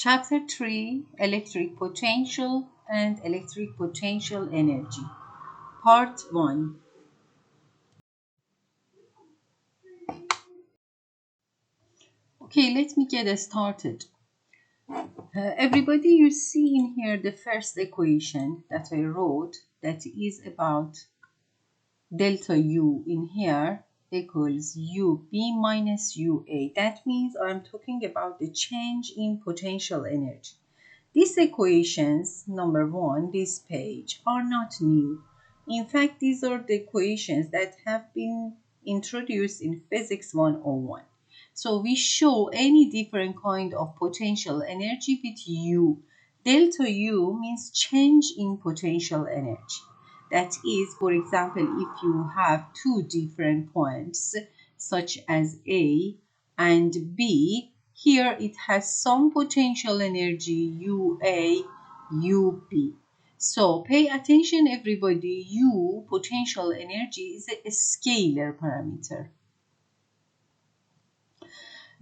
Chapter 3, Electric Potential and Electric Potential Energy. Part 1. Okay, let me get started. Everybody, you see in here the first equation that I wrote that is about delta U in here equals UB minus UA. That means I'm talking about the change in potential energy. These equations, number one, this page, are not new. In fact, these are the equations that have been introduced in Physics 101. So we show any different kind of potential energy with U. Delta U means change in potential energy. That is, for example, if you have two different points, such as A and B, here it has some potential energy UA, UB. So pay attention everybody, U, potential energy, is a scalar parameter.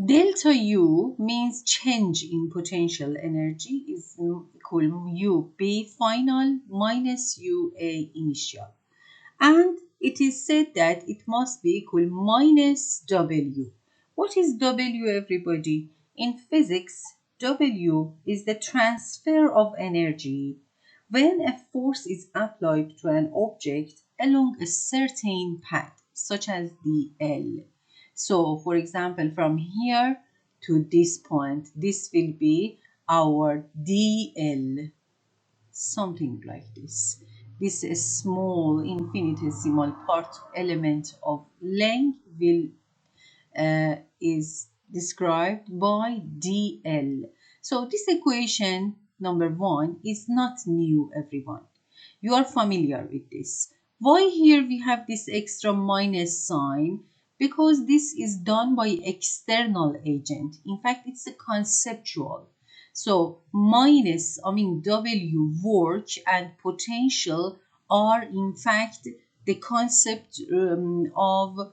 Delta U means change in potential energy is equal UB final minus UA initial. And it is said that it must be equal minus W. What is W, everybody? In physics, W is the transfer of energy when a force is applied to an object along a certain path, such as the L. So, for example, from here to this point, this will be our DL, something like this. This small infinitesimal part element of length is described by DL. So this equation number one is not new, everyone. You are familiar with this. Why here we have this extra minus sign? Because this is done by external agent. In fact, it's a conceptual. So minus, W, work and potential are in fact the concept of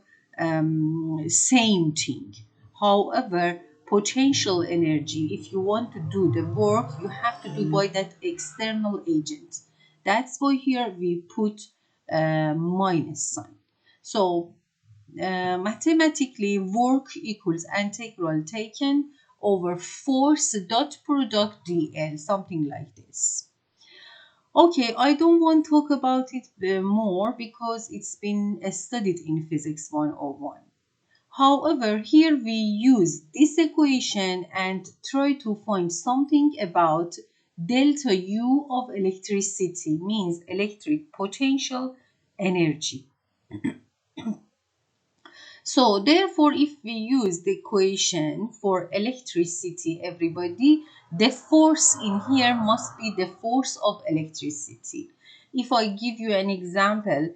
same thing. However, potential energy, if you want to do the work, you have to do by that external agent. That's why here we put minus sign. So mathematically, work equals integral taken over force dot product dl, something like this. Okay, I don't want to talk about it more because it's been studied in Physics 101. However, here we use this equation and try to find something about delta U of electricity, means electric potential energy. So therefore, if we use the equation for electricity, everybody, the force in here must be the force of electricity. If I give you an example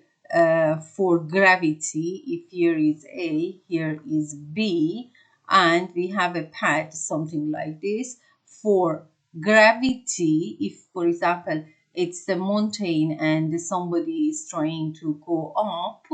for gravity, if here is A, here is B, and we have a pad, something like this, for gravity, if for example, it's a mountain and somebody is trying to go up,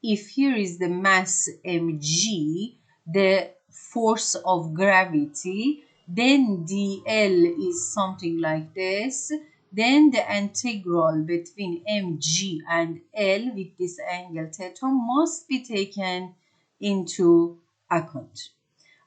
if here is the mass mg, the force of gravity, then dl is something like this. Then the integral between mg and l with this angle theta must be taken into account.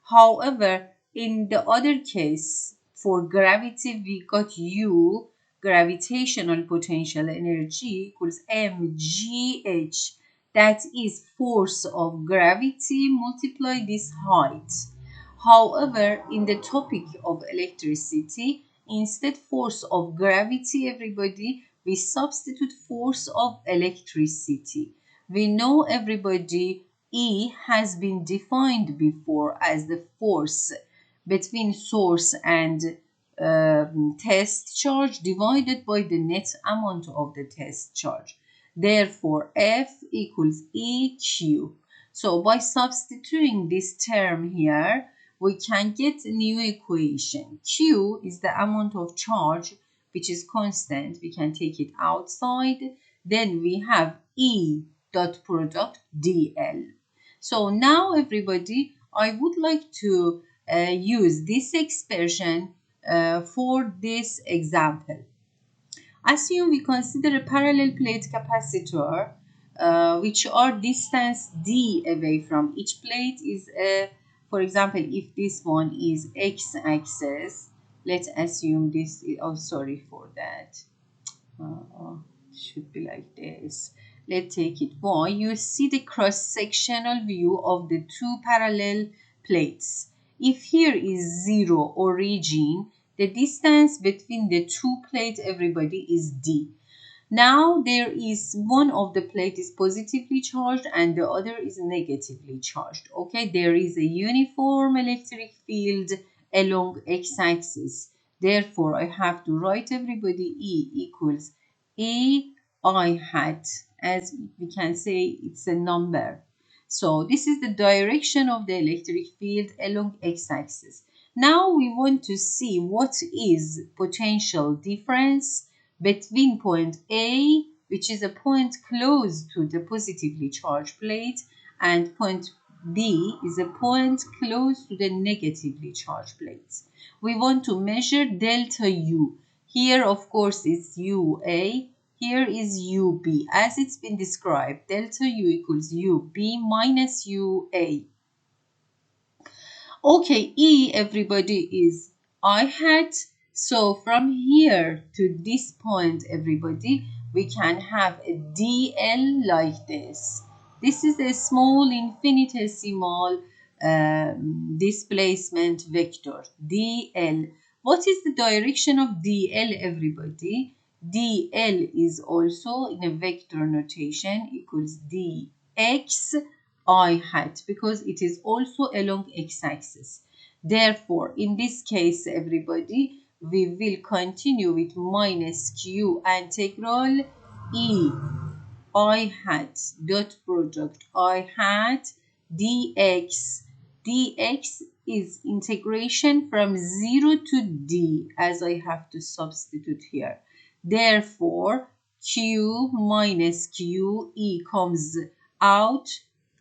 However, in the other case, for gravity, we got U, gravitational potential energy, equals mgh. That is force of gravity multiply this height. However, in the topic of electricity, instead force of gravity, everybody, we substitute force of electricity. We know, everybody, E has been defined before as the force between source and test charge divided by the net amount of the test charge. Therefore, F equals EQ. So by substituting this term here, we can get a new equation. Q is the amount of charge which is constant. We can take it outside. Then we have E dot product dl. So now, everybody, I would like to use this expression for this example. Assume we consider a parallel plate capacitor which are distance d away from each plate is for example, if this one is x-axis, let's assume this is, oh sorry for that, should be like this. Let's take it y. You see the cross-sectional view of the two parallel plates. If here is 0 origin, the distance between the two plates, everybody, is d. Now there is one of the plate is positively charged and the other is negatively charged. Okay, there is a uniform electric field along x-axis. Therefore, I have to write, everybody, E equals A I hat. As we can say, it's a number. So this is the direction of the electric field along x-axis. Now we want to see what is potential difference between point A, which is a point close to the positively charged plate, and point B is a point close to the negatively charged plates. We want to measure delta U. Here, of course, it's UA. Here is UB. As it's been described, delta U equals UB minus UA. Okay, E, everybody, is I hat. So from here to this point, everybody, we can have a DL like this. This is a small infinitesimal displacement vector, DL. What is the direction of DL, everybody? DL is also in a vector notation equals dx I hat, because it is also along x-axis. Therefore, in this case, everybody, we will continue with minus q integral E I hat dot product I hat dx. dx is integration from 0 to d, as I have to substitute here. Therefore, q minus q, E comes out.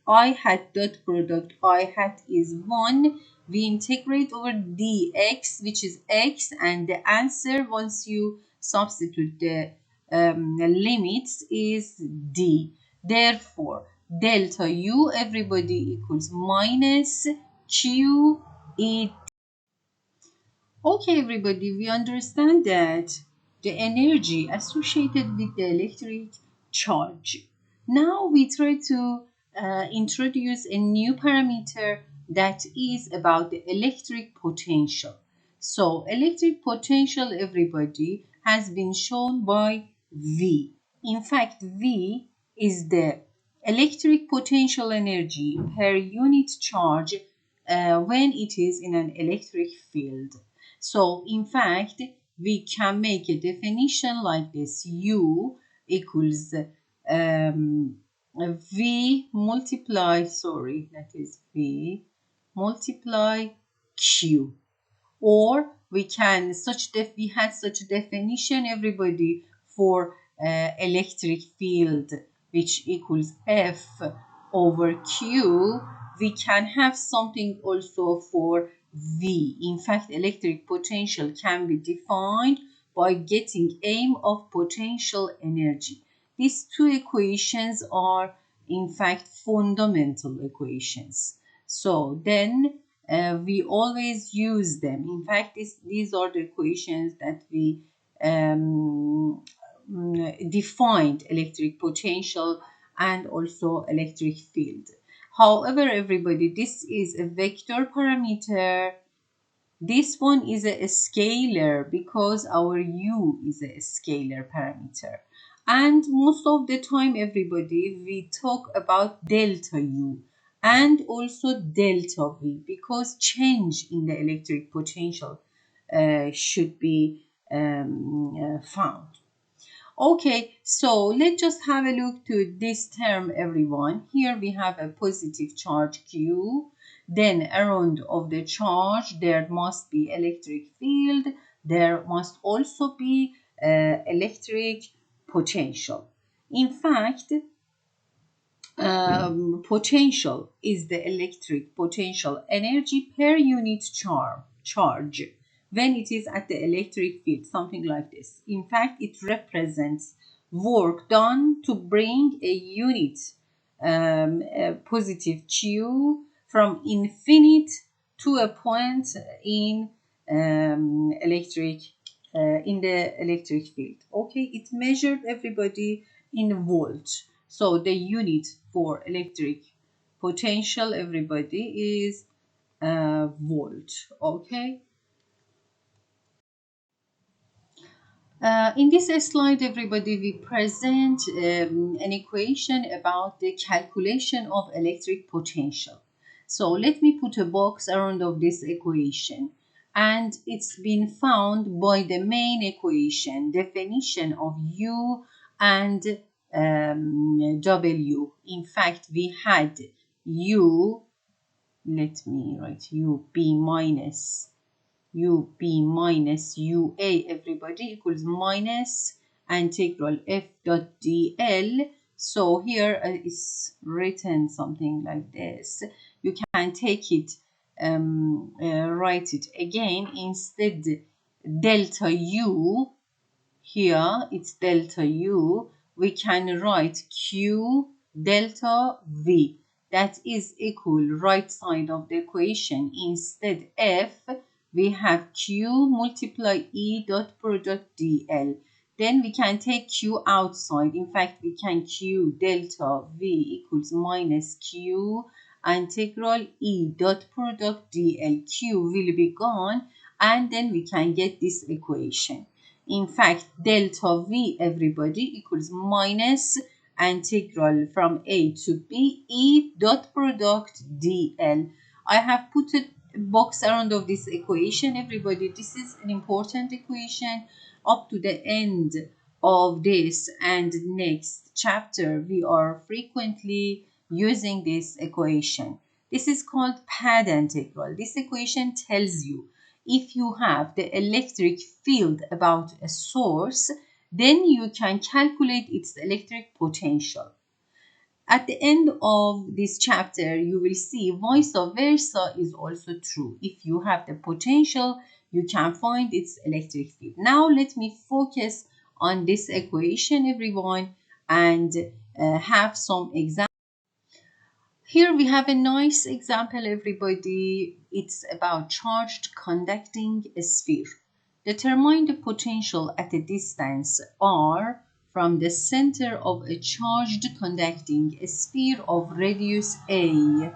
I hat dot product I hat is 1. We integrate over dx, which is x, and the answer, once you substitute the limits, is d. Therefore, delta u, everybody, equals minus q e. Okay, everybody, we understand that the energy associated with the electric charge. Now we try to introduce a new parameter that is about the electric potential. So electric potential, everybody, has been shown by V. In fact, V is the electric potential energy per unit charge when it is in an electric field. So in fact, we can make a definition like this. U equals V multiply, that is V multiply Q. Or we can, we had such a definition, everybody, for electric field, which equals F over Q. We can have something also for V. In fact, electric potential can be defined by getting aim of potential energy. These two equations are, in fact, fundamental equations. So then we always use them. In fact, these are the equations that we defined electric potential and also electric field. However, everybody, this is a vector parameter. This one is a scalar because our u is a scalar parameter. And most of the time, everybody, we talk about delta u and also delta v, because change in the electric potential should be found. Okay, so let's just have a look to this term, everyone. Here we have a positive charge Q. Then around of the charge, there must be electric field. There must also be electric potential. In fact, potential is the electric potential energy per unit charge when it is at the electric field, something like this. In fact, it represents work done to bring a unit a positive Q from infinite to a point in electric in the electric field. Okay, it measured everybody in volt. So the unit for electric potential, everybody, is volt. Okay. In this slide, everybody, we present an equation about the calculation of electric potential. So let me put a box around of this equation. And it's been found by the main equation, definition of U and W. In fact, we had U, let me write UB minus UB minus UA, everybody, equals minus integral F dot dl. So here is written something like this. You can take it, write it again. Instead, delta U, here it's delta U, we can write Q delta V. That is equal right side of the equation. Instead F, we have Q multiply E dot product DL. Then we can take Q outside. In fact, we can Q delta V equals minus Q integral E dot product DL. Q will be gone, and then we can get this equation. In fact, delta V, everybody, equals minus integral from A to B E dot product DL. I have put a box around of this equation, everybody. This is an important equation. Up to the end of this and next chapter, we are frequently using this equation. This is called pad integral. This equation tells you if you have the electric field about a source, then you can calculate its electric potential. At the end of this chapter, you will see vice versa is also true. If you have the potential, you can find its electric field. Now let me focus on this equation, everyone, and have some examples. Here we have a nice example, everybody. It's about charged conducting a sphere. Determine the potential at a distance r from the center of a charged conducting sphere of radius a.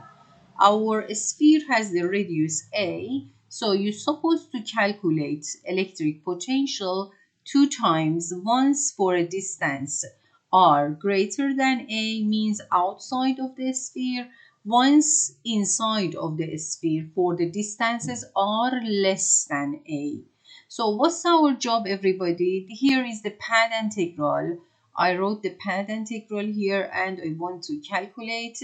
Our sphere has the radius a, so you're supposed to calculate electric potential two times, once for a distance r greater than a, means outside of the sphere, once inside of the sphere for the distances r less than a. So what's our job, everybody? Here is the pad integral. I wrote the pad integral here, and I want to calculate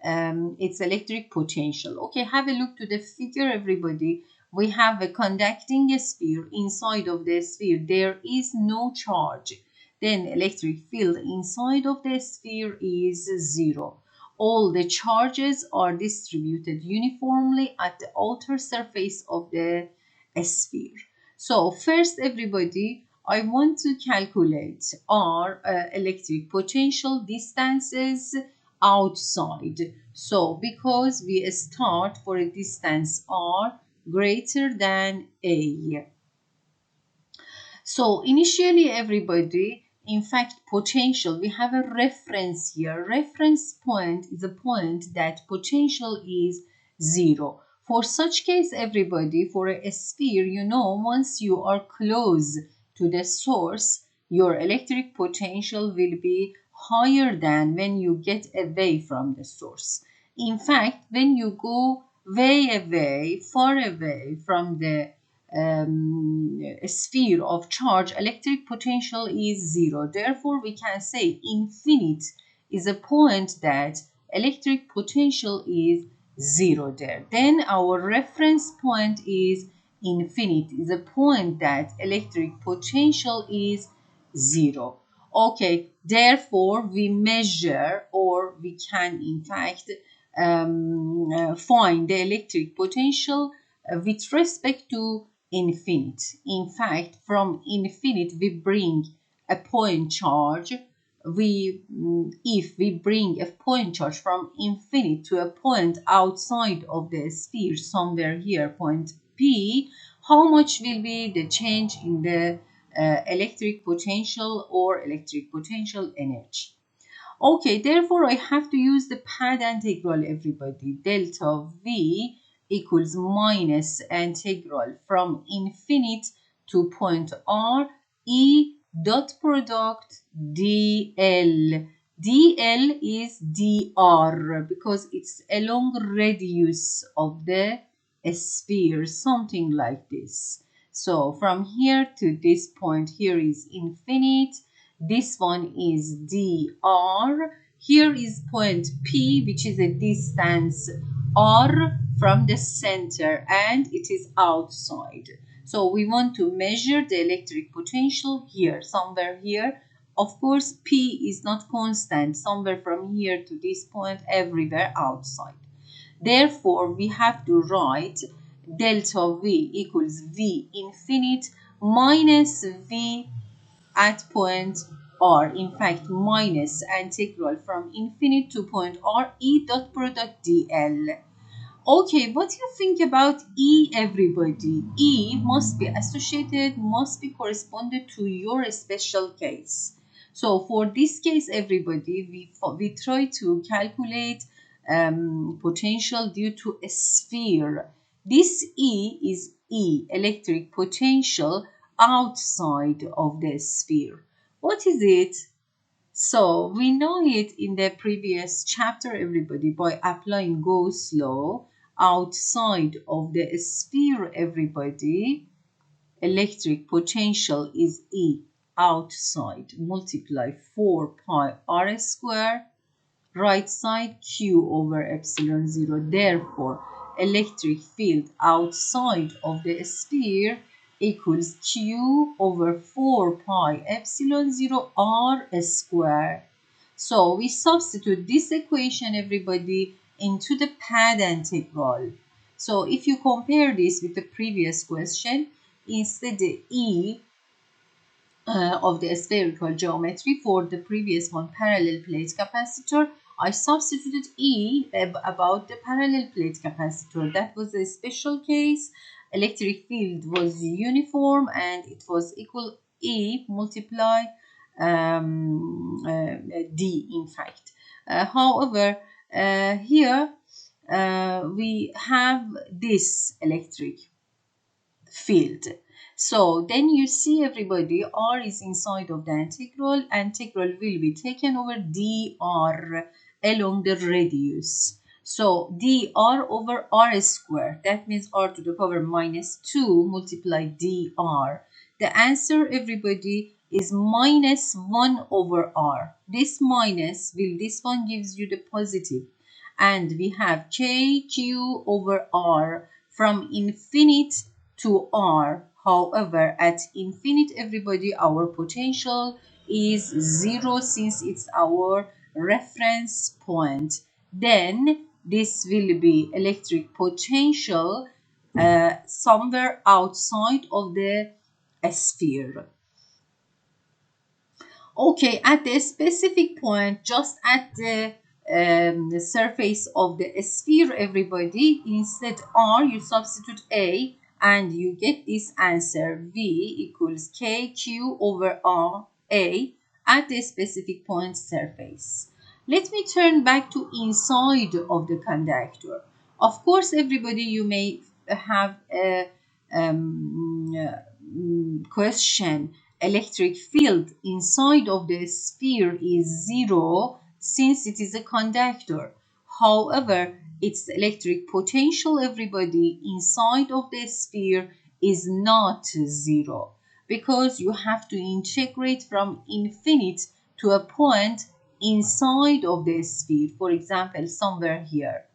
its electric potential. Okay, have a look to the figure, everybody. We have a conducting sphere. Inside of the sphere there is no charge. Then electric field inside of the sphere is 0. All the charges are distributed uniformly at the outer surface of the sphere. So first, everybody, I want to calculate our electric potential distances outside. So because we start for a distance r greater than a. So initially, everybody, in fact, potential, we have a reference here. Reference point is a point that potential is 0. For such case, everybody, for a sphere, once you are close to the source, your electric potential will be higher than when you get away from the source. In fact, when you go way away, far away from the sphere of charge, electric potential is 0. Therefore, we can say infinite is a point that electric potential is 0 there. Then our reference point is infinite, is a point that electric potential is 0. Okay, therefore we measure, or we can in fact find the electric potential with respect to infinite. In fact, from infinite we bring a point charge. If we bring a point charge from infinite to a point outside of the sphere, somewhere here, point P, how much will be the change in the electric potential or electric potential energy? Okay, therefore I have to use the pad integral, everybody. Delta V equals minus integral from infinite to point R E dot product dl. dl is dr because it's along radius of the sphere, something like this. So from here to this point, here is infinite. This one is dr. Here is point P, which is a distance r from the center, and it is outside. So we want to measure the electric potential here, somewhere here. Of course, P is not constant, somewhere from here to this point, everywhere outside. Therefore, we have to write delta V equals V infinite minus V at point R. In fact, minus integral from infinite to point R E dot product dl. Okay, what do you think about E, everybody? E must be associated, must be corresponded to your special case. So for this case, everybody, we try to calculate potential due to a sphere. This E is E, electric potential outside of the sphere. What is it? So we know it in the previous chapter, everybody, by applying Gauss law. Outside of the sphere, everybody, electric potential is E outside multiply 4 pi r square, right side q over epsilon 0. Therefore, electric field outside of the sphere equals q over 4 pi epsilon 0 r square. So we substitute this equation, everybody, into the pad integral. So if you compare this with the previous question, instead the E of the spherical geometry for the previous one, parallel plate capacitor, I substituted E about the parallel plate capacitor. That was a special case. Electric field was uniform and it was equal E multiply D, in fact. However, here we have this electric field. So then you see, everybody, R is inside of the integral. Integral will be taken over dr along the radius. So dr over r square, that means r to the power minus 2 multiply dr. The answer, everybody, is minus 1 over r. This minus this one gives you the positive. And we have kq over r from infinite to r. However, at infinite, everybody, our potential is 0 since it's our reference point. Then this will be electric potential somewhere outside of the sphere. Okay, at the specific point, just at the surface of the sphere, everybody, instead R, you substitute A, and you get this answer, V equals KQ over R A at the specific point surface. Let me turn back to inside of the conductor. Of course, everybody, you may have a question. Electric field inside of the sphere is 0 since it is a conductor. However, its electric potential, everybody, inside of the sphere is not 0 because you have to integrate from infinite to a point inside of the sphere. For example, somewhere here.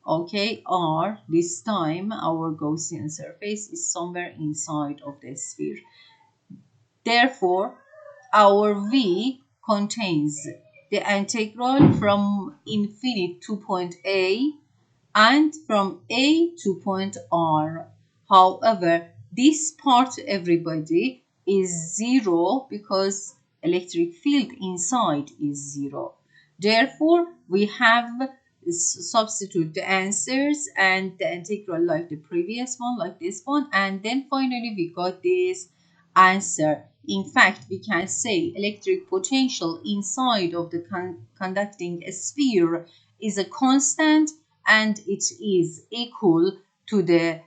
Okay, R, this time our Gaussian surface is somewhere inside of the sphere. Therefore, our V contains the integral from infinite to point A and from A to point R. However, this part, everybody, is 0 because electric field inside is 0. Therefore, we have substitute the answers and the integral like the previous one, like this one, and then finally we got this answer. In fact, we can say electric potential inside of the conducting sphere is a constant and it is equal to the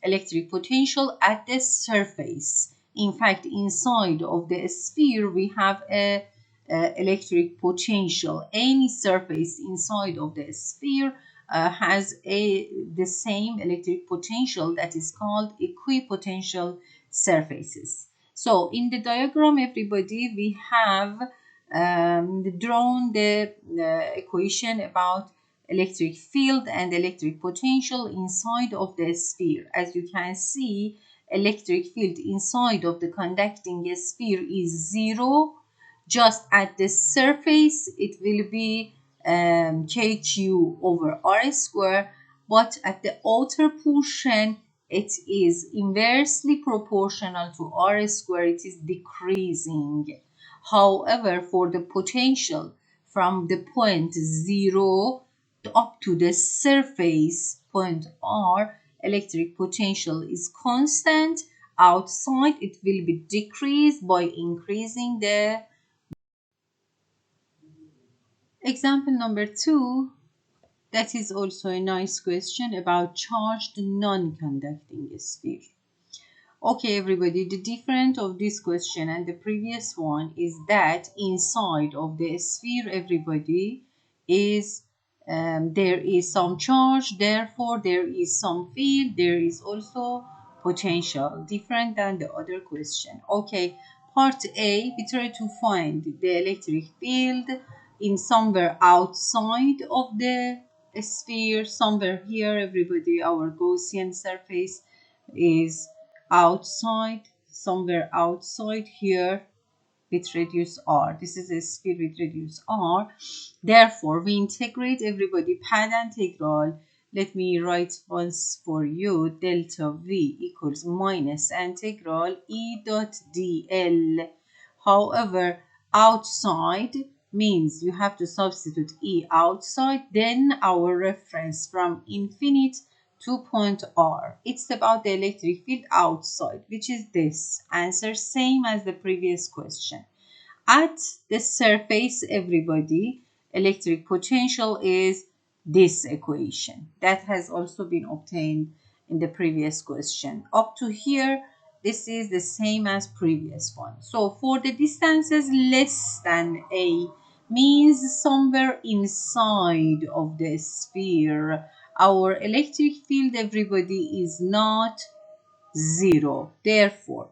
electric potential at the surface. In fact, inside of the sphere, we have a electric potential. Any surface inside of the sphere has the same electric potential that is called equipotential surfaces. So in the diagram, everybody, we have drawn the equation about electric field and electric potential inside of the sphere. As you can see, electric field inside of the conducting sphere is 0. Just at the surface, it will be kq over r square, but at the outer portion, it is inversely proportional to r square. It is decreasing. However, for the potential from the point 0 up to the surface point R, electric potential is constant. Outside, it will be decreased by increasing the. Example number 2, that is also a nice question about charged non-conducting sphere. Okay, everybody, the difference of this question and the previous one is that inside of the sphere, everybody, is there is some charge, therefore there is some field, there is also potential, different than the other question. Okay, part A, we try to find the electric field in somewhere outside of the sphere, somewhere here, everybody, our Gaussian surface is outside, somewhere outside here with radius r. This is a sphere with radius r. Therefore, we integrate, everybody, pad integral. Let me write once for you. Delta v equals minus integral e dot dl. However, outside means you have to substitute e outside, then our reference from infinite to point R. It's about the electric field outside, which is this. Answer same as the previous question. At the surface, everybody, electric potential is this equation. That has also been obtained in the previous question. Up to here, this is the same as previous one. So for the distances less than A means somewhere inside of the sphere, our electric field, everybody, is not 0. Therefore,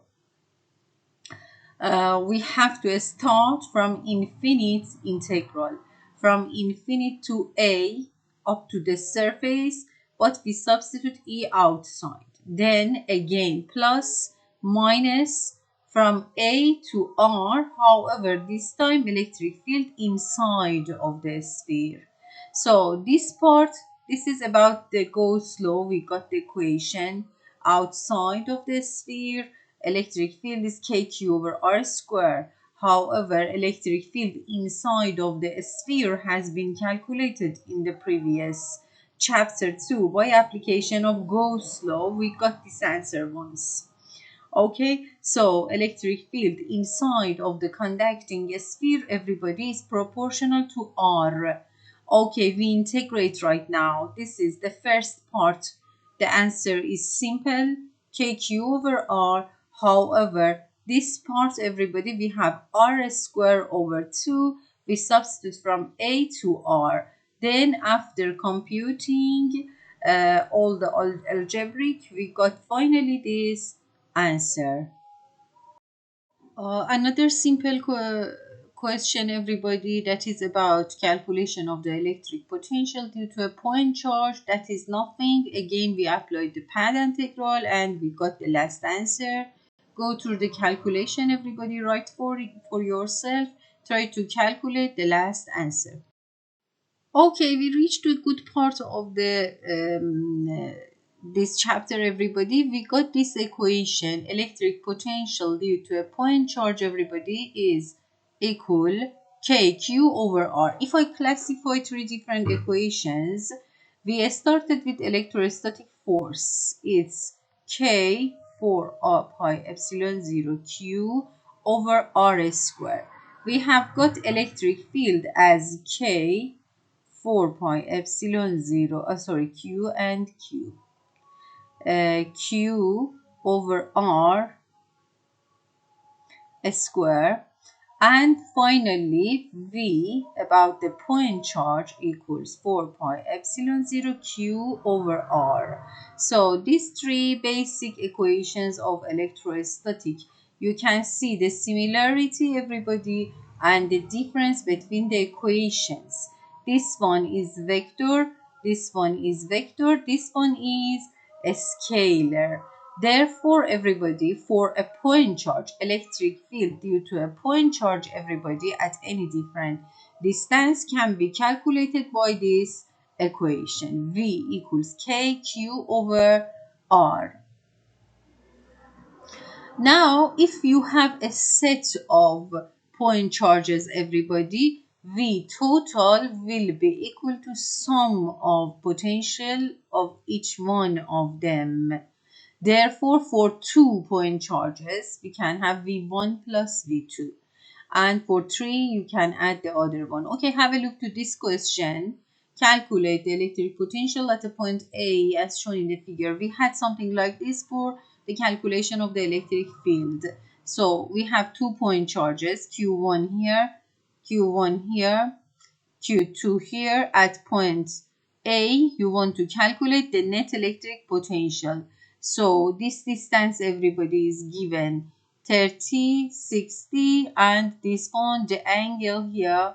we have to start from infinite integral, from infinite to A up to the surface, but we substitute E outside. Then again plus minus from A to R, however, this time electric field inside of the sphere. So this part, this is about the Gauss law. We got the equation outside of the sphere. Electric field is kq over r square. However, electric field inside of the sphere has been calculated in the previous chapter 2 by application of Gauss law. We got this answer once. Okay, so electric field inside of the conducting sphere, everybody, is proportional to R. Okay, we integrate right now. This is the first part. The answer is simple, kq over R. However, this part, everybody, we have R square over 2. We substitute from A to R. Then after computing all the algebraic, we got finally this answer. Another simple question, everybody, that is about calculation of the electric potential due to a point charge. That is nothing. Again, we applied the pad integral and we got the last answer. Go through the calculation, everybody, write for yourself. Try to calculate the last answer. Okay, we reached to a good part of the this chapter, everybody, we got this equation. Electric potential due to a point charge, everybody, is equal kq over r. If I classify three different equations, we started with electrostatic force. It's k 4 pi epsilon 0 q over r square. We have got electric field as k 4 pi epsilon 0, q and q. Q over r square, and finally V about the point charge equals 4 pi epsilon 0 q over r. So these three basic equations of electrostatic, you can see the similarity, everybody, and the difference between the equations. This one is vector, this one is vector, this one is a scalar. Therefore, everybody, for a point charge, electric field due to a point charge, everybody, at any different distance can be calculated by this equation. V equals kq over r. Now, if you have a set of point charges, everybody, V total will be equal to sum of potential of each one of them. Therefore, for 2 point charges, we can have V1 plus V2. And for 3, you can add the other one. Okay, have a look to this question. Calculate the electric potential at a point A as shown in the figure. We had something like this for the calculation of the electric field. So we have 2 point charges, Q1 here, Q1 here, Q2 here. At point A, you want to calculate the net electric potential. So this distance, everybody, is given 30, 60, and this one, the angle here,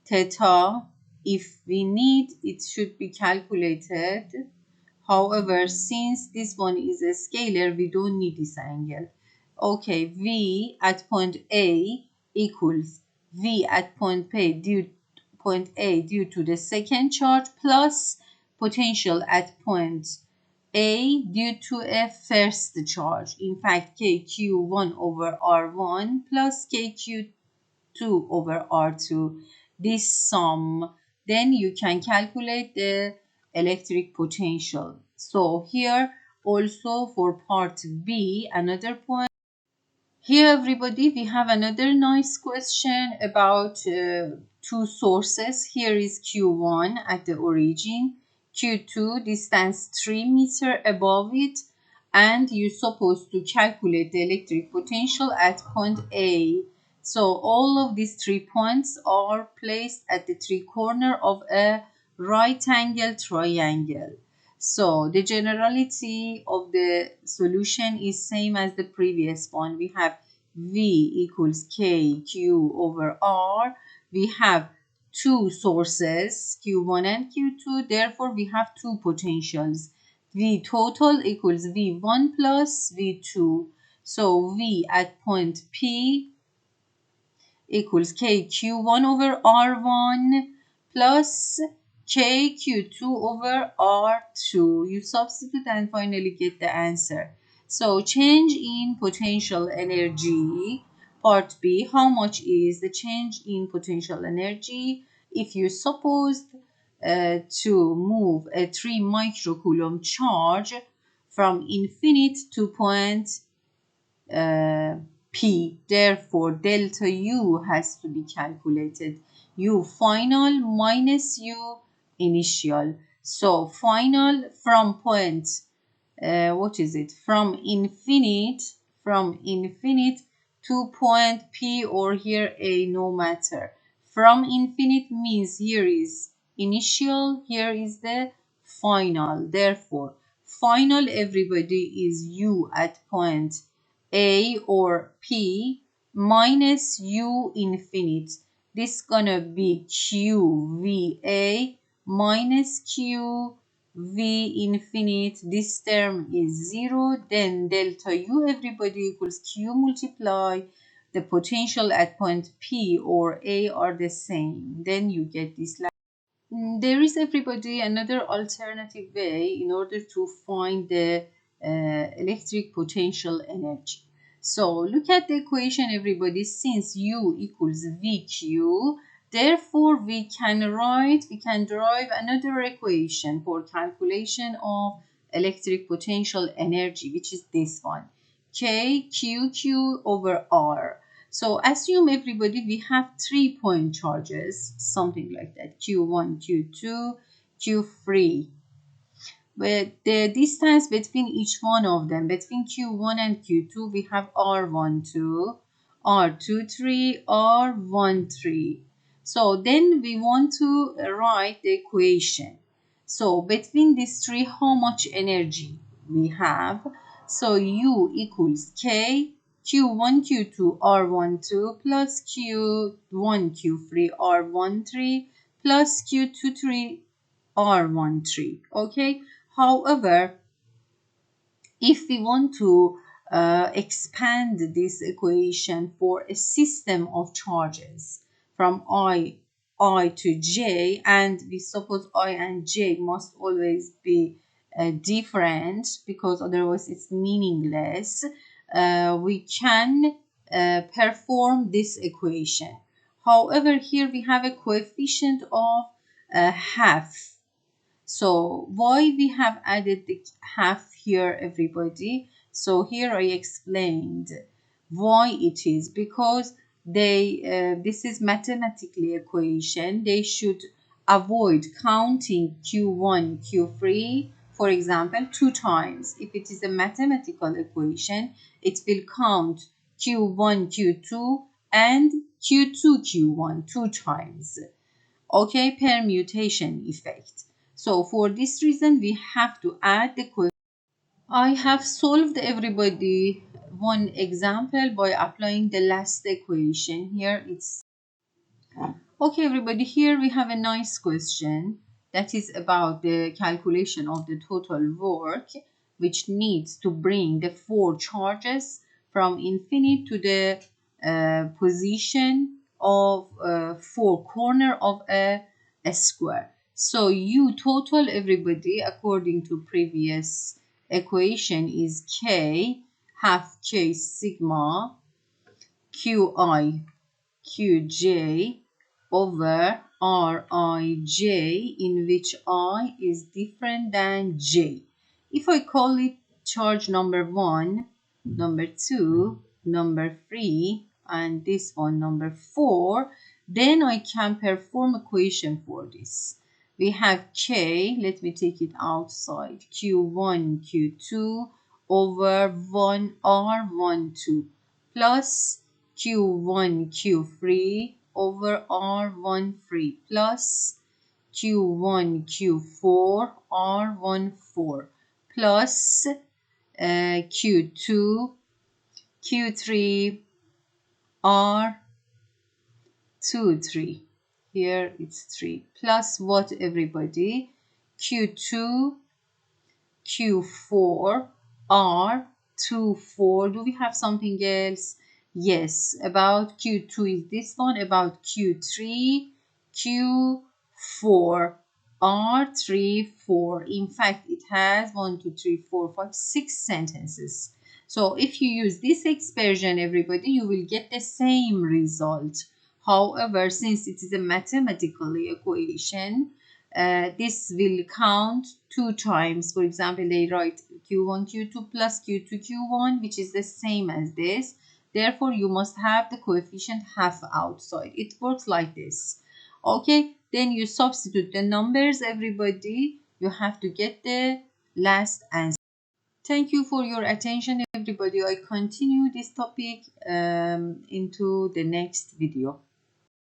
theta. If we need, it should be calculated. However, since this one is a scalar, we don't need this angle. Okay, V at point A equals V at point A due to the second charge plus potential at point A due to a first charge. In fact, KQ1 over R1 plus KQ2 over R2. This sum, then you can calculate the electric potential. So here also for part B, another point. Here, everybody, we have another nice question about two sources. Here is Q1 at the origin, Q2 distance 3 meters above it, and you're supposed to calculate the electric potential at point A. So all of these 3 points are placed at the 3 corners of a right angle triangle. So the generality of the solution is same as the previous one. We have V equals KQ over R. We have two sources, Q1 and Q2. Therefore, we have two potentials. V total equals V1 plus V2. So V at point P equals KQ1 over R1 plus KQ2 over R2. You substitute and finally get the answer. So change in potential energy, part B, how much is the change in potential energy if you supposed to move a 3 microcoulomb charge from infinite to point P. Therefore, delta U has to be calculated. U final minus U initial. So final from point, from infinite to point P, or here A, no matter. From infinite means here is initial, here is the final. Therefore, final, everybody, is U at point A or P minus U infinite. This gonna be Q VA minus Q V infinite. This term is 0. Then delta U, everybody, equals Q multiply the potential at point P or A are the same. Then you get this. There is, everybody, another alternative way in order to find the electric potential energy. So look at the equation, everybody. Since U equals VQ, therefore we can derive another equation for calculation of electric potential energy, which is this one, KQQ over R. So assume, everybody, we have 3-point charges, something like that, Q1, Q2, Q3. But the distance between each one of them, between Q1 and Q2, we have R12, R23, R13. So then we want to write the equation. So between these three, how much energy we have? So U equals K Q1, Q2, R12 plus Q1, Q3, R13 plus Q23, R13. Okay. However, if we want to expand this equation for a system of charges from I to J, and we suppose I and J must always be different because otherwise it's meaningless, we can perform this equation. However, here we have a coefficient of half. So why we have added the half here, everybody? So here I explained why it is, because this is mathematically equation. They should avoid counting Q1, Q3, for example, 2 times. If it is a mathematical equation, it will count Q1, Q2 and Q2, Q1 2 times. Okay, permutation effect. So for this reason, we have to add the coefficient. I have solved, everybody, one example by applying the last equation. Here it's okay, everybody. Here we have a nice question that is about the calculation of the total work, which needs to bring the 4 charges from infinite to the position of 4 corner of a square. So U total, everybody, according to previous equation, is K half K sigma Qi Qj over Rij, in which I is different than J. If I call it charge number 1, number 2, number 3, and this one number 4, then I can perform equation for this. We have K, let me take it outside, Q1, Q2 over 1 R12 plus Q1, Q3 over R13 plus Q1, Q4, R14 plus Q2, Q3, R23. Here it's 3 plus what, everybody? Q2, Q4, R24. Do we have something else? Yes, about Q2 is this one, about Q3, Q4, R34. In fact, it has 1, 2, 3, 4, 5, 6 sentences. So if you use this expression, everybody, you will get the same result. However, since it is a mathematical equation, this will count 2 times. For example, they write Q1, Q2 plus Q2, Q1, which is the same as this. Therefore, you must have the coefficient half outside. It works like this. Okay, then you substitute the numbers, everybody. You have to get the last answer. Thank you for your attention, everybody. I continue this topic into the next video.